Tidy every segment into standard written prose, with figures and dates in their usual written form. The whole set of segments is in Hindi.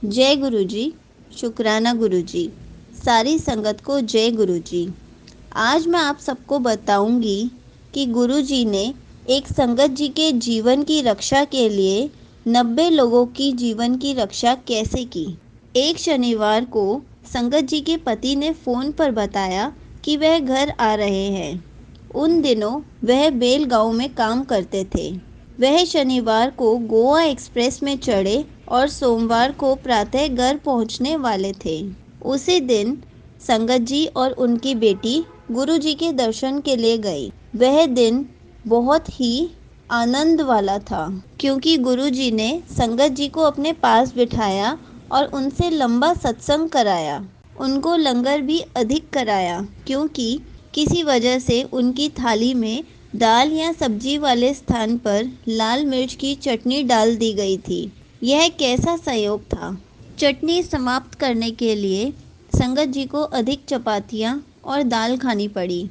जय गुरुजी, शुक्राना गुरुजी। सारी संगत को जय गुरुजी। आज मैं आप सबको बताऊंगी कि गुरुजी ने एक संगत जी के जीवन की रक्षा के लिए 90 लोगों की जीवन की रक्षा कैसे की। एक शनिवार को संगत जी के पति ने फ़ोन पर बताया कि वह घर आ रहे हैं। उन दिनों वह बेलगांव में काम करते थे। वह शनिवार को गोवा एक्सप्रेस में चढ़े और सोमवार को प्रातः घर पहुंचने वाले थे। उसी दिन संगत जी और उनकी बेटी गुरु जी के दर्शन के लिए गई। वह दिन बहुत ही आनंद वाला था, क्योंकि गुरु जी ने संगत जी को अपने पास बिठाया और उनसे लंबा सत्संग कराया। उनको लंगर भी अधिक कराया, क्योंकि किसी वजह से उनकी थाली में दाल या सब्जी वाले स्थान पर लाल मिर्च की चटनी डाल दी गई थी। यह कैसा संयोग था। चटनी समाप्त करने के लिए संगत जी को अधिक चपातियाँ और दाल खानी पड़ी।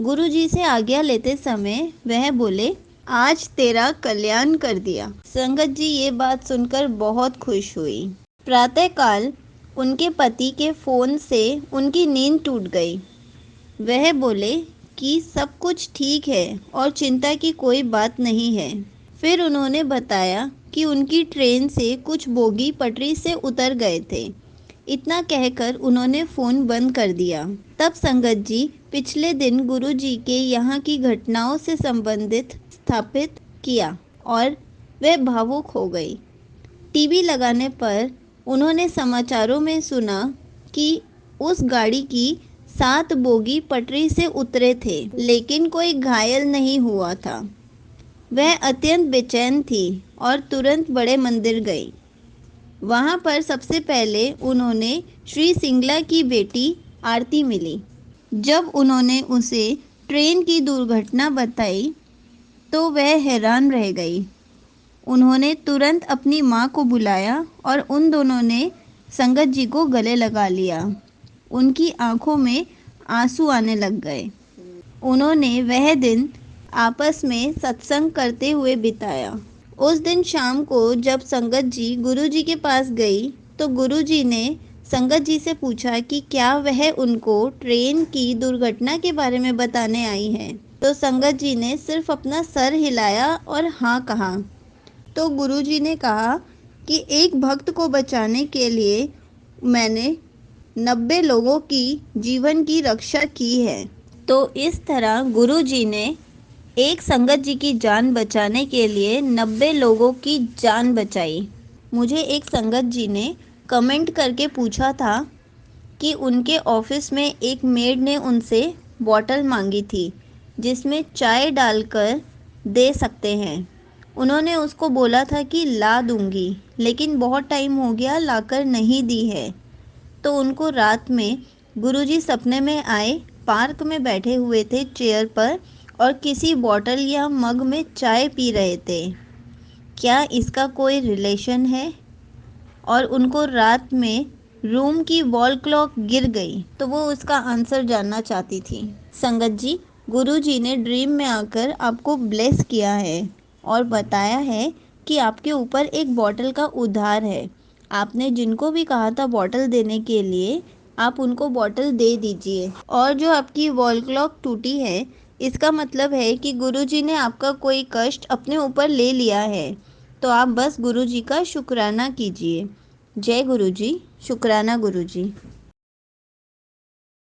गुरु जी से आज्ञा लेते समय वह बोले, आज तेरा कल्याण कर दिया। संगत जी ये बात सुनकर बहुत खुश हुई। प्रातःकाल उनके पति के फ़ोन से उनकी नींद टूट गई। वह बोले कि सब कुछ ठीक है और चिंता की कोई बात नहीं है। फिर उन्होंने बताया कि उनकी ट्रेन से कुछ बोगी पटरी से उतर गए थे। इतना कहकर उन्होंने फ़ोन बंद कर दिया। तब संगत जी पिछले दिन गुरु जी के यहाँ की घटनाओं से संबंधित स्थापित किया और वे भावुक हो गई। टीवी लगाने पर उन्होंने समाचारों में सुना कि उस गाड़ी की 7 बोगी पटरी से उतरे थे, लेकिन कोई घायल नहीं हुआ था। वह अत्यंत बेचैन थी और तुरंत बड़े मंदिर गई। वहां पर सबसे पहले उन्होंने श्री सिंगला की बेटी आरती मिली। जब उन्होंने उसे ट्रेन की दुर्घटना बताई तो वह हैरान रह गई। उन्होंने तुरंत अपनी माँ को बुलाया और उन दोनों ने संगत जी को गले लगा लिया। उनकी आंखों में आंसू आने लग गए। उन्होंने वह दिन आपस में सत्संग करते हुए बिताया। उस दिन शाम को जब संगत जी गुरु जी के पास गई तो गुरु जी ने संगत जी से पूछा कि क्या वह उनको ट्रेन की दुर्घटना के बारे में बताने आई है। तो संगत जी ने सिर्फ अपना सर हिलाया और हाँ कहा। तो गुरु जी ने कहा कि एक भक्त को बचाने के लिए मैंने 90 लोगों की जीवन की रक्षा की है। तो इस तरह गुरु जी ने एक संगत जी की जान बचाने के लिए 90 लोगों की जान बचाई। मुझे एक संगत जी ने कमेंट करके पूछा था कि उनके ऑफिस में एक मेड ने उनसे बॉटल मांगी थी जिसमें चाय डालकर दे सकते हैं। उन्होंने उसको बोला था कि ला दूंगी, लेकिन बहुत टाइम हो गया लाकर नहीं दी है। तो उनको रात में गुरुजी सपने में आए। पार्क में बैठे हुए थे चेयर पर और किसी बॉटल या मग में चाय पी रहे थे। क्या इसका कोई रिलेशन है? और उनको रात में रूम की वॉल क्लॉक गिर गई तो वो उसका आंसर जानना चाहती थी। संगत जी, गुरुजी ने ड्रीम में आकर आपको ब्लेस किया है और बताया है कि आपके ऊपर एक बॉटल का उधार है। आपने जिनको भी कहा था बॉटल देने के लिए, आप उनको बॉटल दे दीजिए। और जो आपकी वॉल क्लॉक टूटी है, इसका मतलब है कि गुरुजी ने आपका कोई कष्ट अपने ऊपर ले लिया है। तो आप बस गुरुजी का शुक्राना कीजिए। जय गुरुजी, शुक्राना गुरुजी।